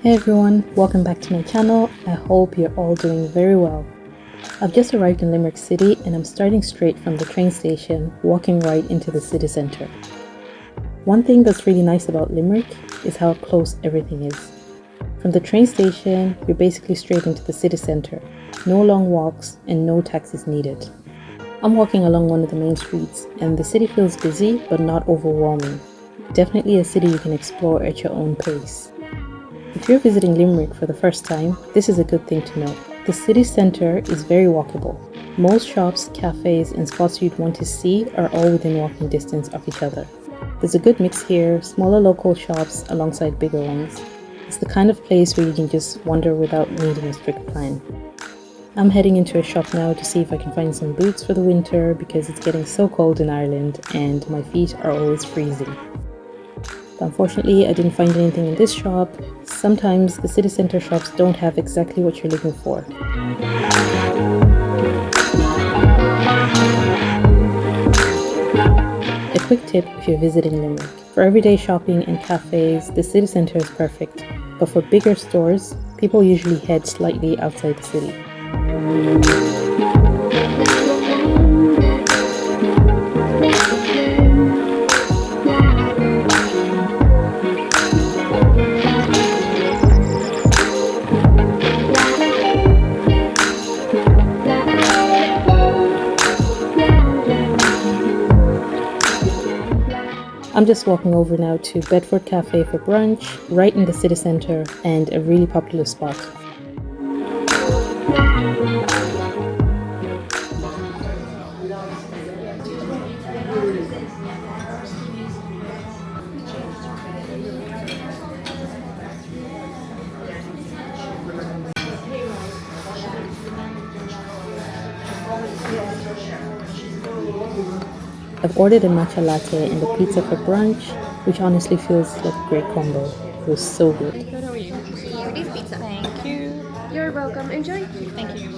Hey everyone, welcome back to my channel. I hope you're all doing very well. I've just arrived in Limerick City and I'm starting straight from the train station, walking right into the city centre. One thing that's really nice about Limerick is how close everything is. From the train station, you're basically straight into the city centre. No long walks and no taxis needed. I'm walking along one of the main streets and the city feels busy but not overwhelming. Definitely a city you can explore at your own pace. If you're visiting Limerick for the first time, this is a good thing to know. The city centre is very walkable. Most shops, cafes and spots you'd want to see are all within walking distance of each other. There's a good mix here, smaller local shops alongside bigger ones. It's the kind of place where you can just wander without needing a strict plan. I'm heading into a shop now to see if I can find some boots for the winter because it's getting so cold in Ireland and my feet are always freezing. But unfortunately, I didn't find anything in this shop. Sometimes the city centre shops don't have exactly what you're looking for. A quick tip if you're visiting Limerick. For everyday shopping and cafes, the city centre is perfect. But for bigger stores, people usually head slightly outside the city. I'm just walking over now to Bedford Cafe for brunch, right in the city centre and a really popular spot. I've ordered a matcha latte and a pizza for brunch, which honestly feels like a great combo. It was so good. Good, how are you? Here is pizza. Thank you. You're welcome. Enjoy. Thank you.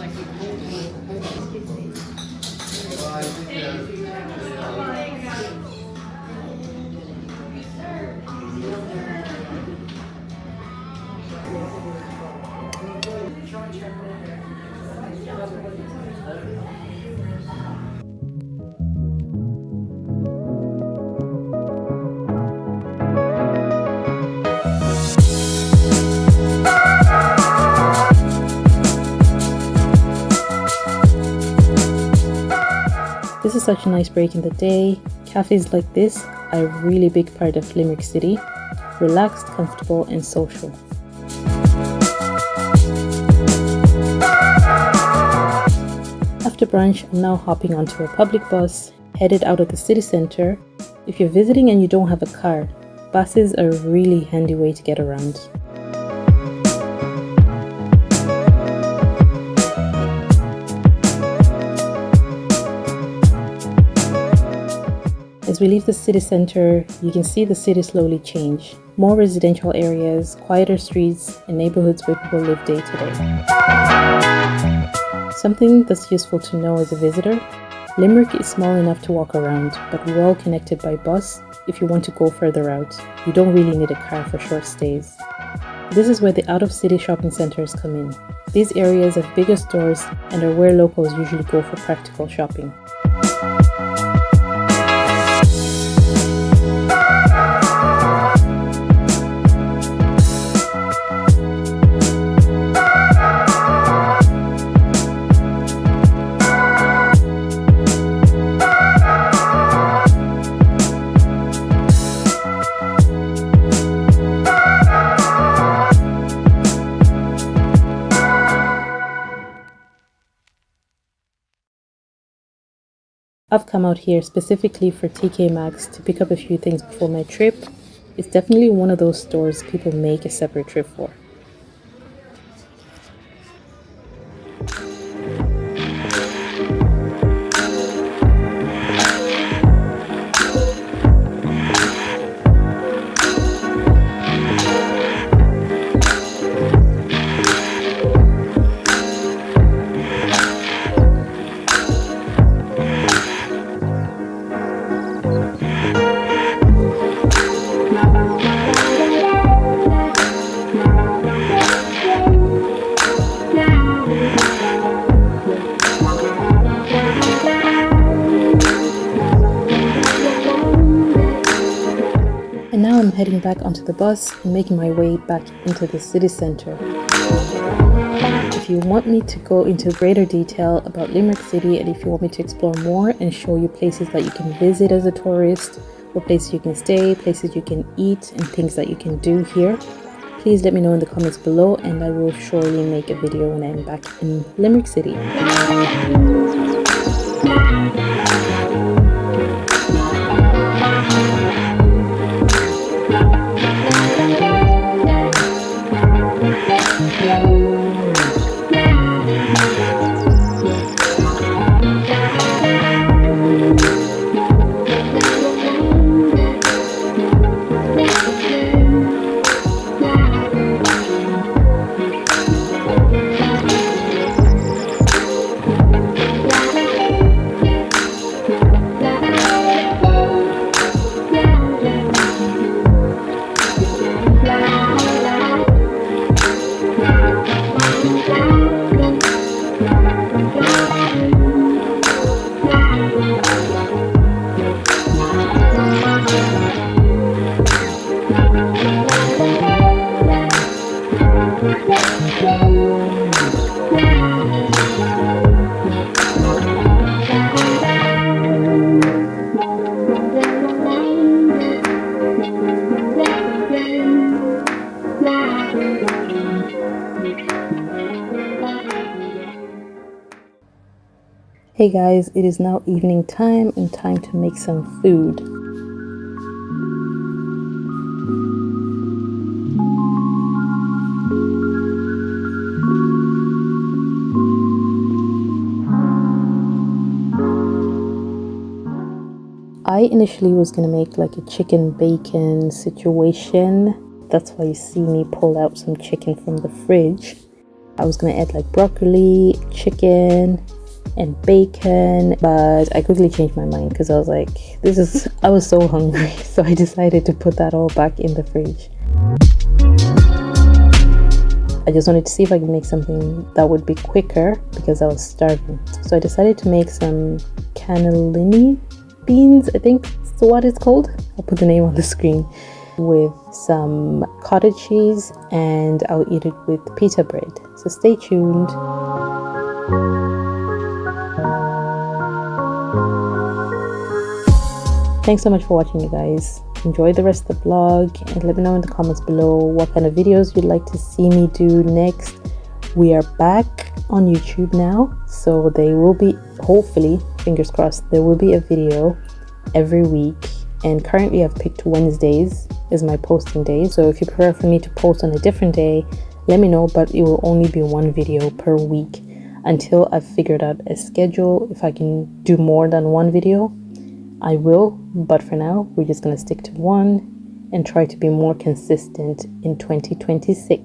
This is such a nice break in the day. Cafes like this are a really big part of Limerick City. Relaxed, comfortable and social. After brunch, I'm now hopping onto a public bus, headed out of the city centre. If you're visiting and you don't have a car, buses are a really handy way to get around. As we leave the city centre, you can see the city slowly change. More residential areas, quieter streets, and neighbourhoods where people live day to day. Something that's useful to know as a visitor, Limerick is small enough to walk around, but well connected by bus if you want to go further out. You don't really need a car for short stays. This is where the out-of-city shopping centres come in. These areas have bigger stores and are where locals usually go for practical shopping. I've come out here specifically for TK Maxx to pick up a few things before my trip. It's definitely one of those stores people make a separate trip for. back onto the bus and making my way back into the city centre. If you want me to go into greater detail about Limerick City, and if you want me to explore more and show you places that you can visit as a tourist, or places you can stay, places you can eat, and things that you can do here, please let me know in the comments below, and I will surely make a video when I'm back in Limerick City. Hey guys, it is now evening time and time to make some food. I initially was gonna make like a chicken bacon situation. That's why you see me pull out some chicken from the fridge. I was gonna add like broccoli, chicken, and bacon, but I quickly changed my mind because I was like, I was so hungry, so I decided to put that all back in the fridge. I just wanted to see if I could make something that would be quicker because I was starving. So I decided to make some cannellini beans, I think that's what it's called. I'll put the name on the screen, with some cottage cheese, and I'll eat it with pita bread. So stay tuned. Thanks so much for watching, you guys. Enjoy the rest of the vlog and let me know in the comments below what kind of videos you'd like to see me do next. We are back on YouTube now, so they will be, hopefully, fingers crossed, there will be a video every week. And currently I've picked Wednesdays as my posting day, so if you prefer for me to post on a different day, let me know, but it will only be one video per week until I've figured out a schedule. If I can do more than one video, I will, but for now we're just gonna stick to one and try to be more consistent in 2026.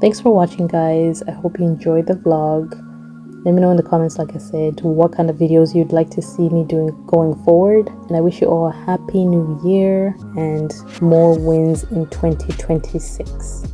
Thanks for watching, guys. I hope you enjoyed the vlog. Let me know in the comments, like I said, what kind of videos you'd like to see me doing going forward, and I wish you all a happy new year and more wins in 2026.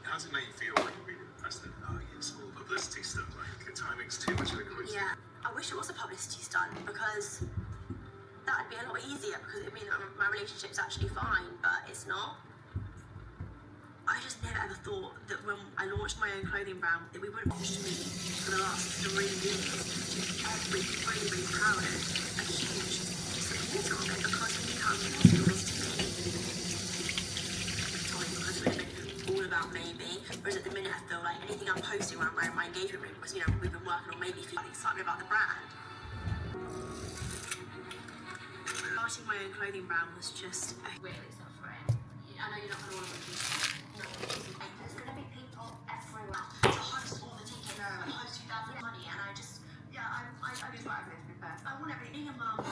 How does it make you feel when you read the press that it's all publicity stuff, like the timing's too much of a coincidence? Yeah, I wish it was a publicity stunt because that'd be a lot easier, because it'd mean that my relationship's actually fine, but it's not. I just never ever thought that when I launched my own clothing brand that we would have watched me for the last 3 years. Every really proud of a huge supporter of it, because we knew how important it was to me. Because it would have been all about maybe, whereas at the minute I feel like anything I'm posting around wearing my engagement ring, because we've been working on maybe feeling excitement about the brand. starting my own clothing brand was just really suffering. I know you're not going to want to repeat it. No, there's going to be people everywhere to host all the tickets, host 2,000 money, and I just, I do what I've lived with birth. I want everything. Being a mum,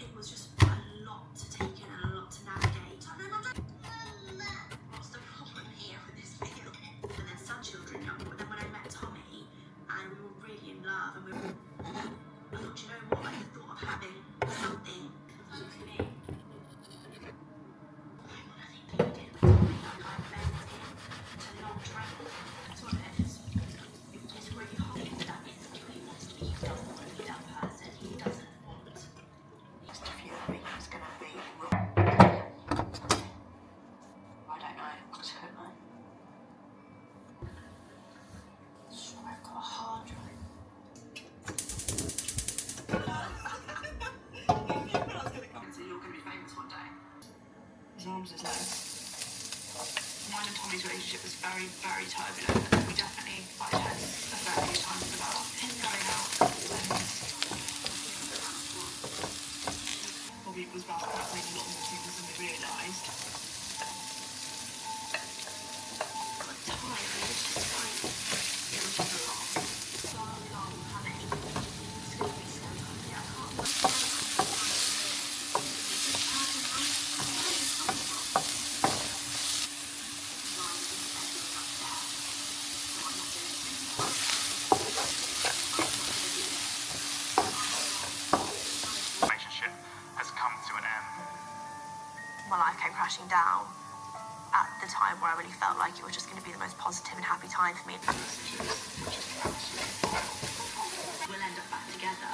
it was just a lot to take in and a lot to navigate. What's the problem here with this meal? And then some children, but then when I met Tommy, and we were really in love, and I thought, you know what, like the thought of having something to me. His arms is low. Mine and Tommy's relationship was very, very turbulent. We definitely butted heads a fair few times about him going out and probably was about happening a lot more things than we realised. At the time, it was just like, it was just a lot. So long coming. It's going to be so lovely. I can't wait. My life came crashing down at the time where I really felt like it was just going to be the most positive and happy time for me. We'll end up back together.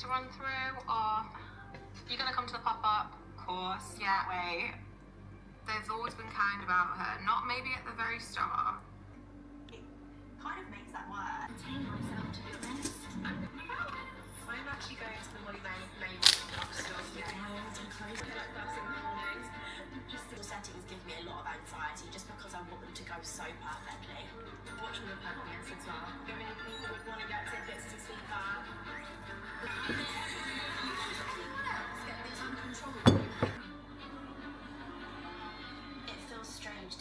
to run through, or you're gonna come to the pop-up? Of course. Yeah. Wait. They've always been kind about her. Not maybe at the very start. It kind of makes that work. Contain myself, to be honest. I'm actually going to the Molly May upstairs. Yeah, I want to close it like first thing in the morning. Just the settings give me a lot of anxiety just because I want them to go so perfectly. Watching the perfectness as well. Do many people would want to get tickets to see that? Let's get this uncontrollable. It feels strange.